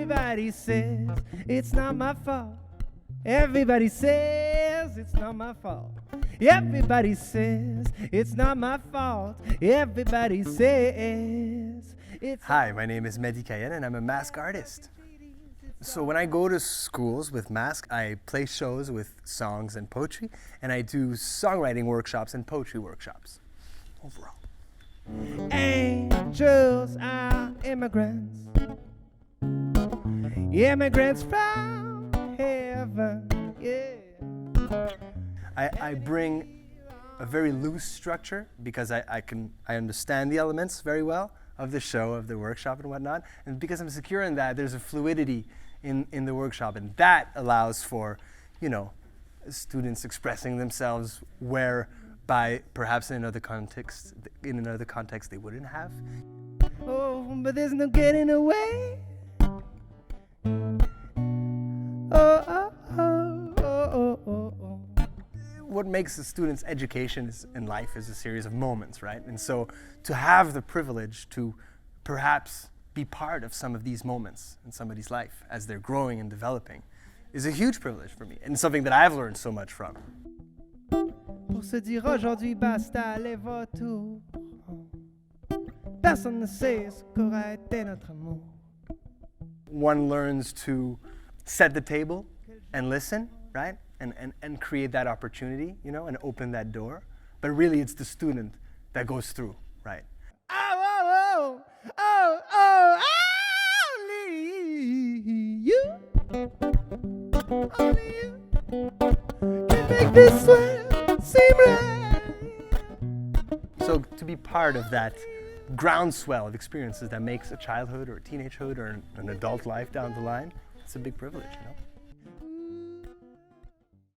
Everybody says it's not my fault. Everybody says it's not my fault. Everybody says it's not my fault. Everybody says it's... Hi, my name is Mehdi Cayenne and I'm a MASC artist. So when I go to schools with MASC, I play shows with songs and poetry, and I do songwriting workshops and poetry workshops overall. Angels are immigrants. Immigrants from heaven, yeah. I bring a very loose structure because I understand the elements very well of the show, of the workshop and whatnot. And because I'm secure in that, there's a fluidity in the workshop, and that allows for, you know, students expressing themselves whereby perhaps in another context they wouldn't have. Oh, but there's no getting away. Oh, oh, oh, oh, oh, oh. What makes a student's education in life is a series of moments, right? And so to have the privilege to perhaps be part of some of these moments in somebody's life as they're growing and developing is a huge privilege for me, and something that I've learned so much from. Pour se dire aujourd'hui basta les vautours. Personne ne sait ce qu'aurait été notre amour. One learns to set the table and listen, right? And create that opportunity, you know, and open that door. But really it's the student that goes through, right? Oh, oh, oh, oh, oh, only you, only you can make this world seem right. So to be part of that groundswell of experiences that makes a childhood or a teenagehood or an adult life down the line, it's a big privilege, you know?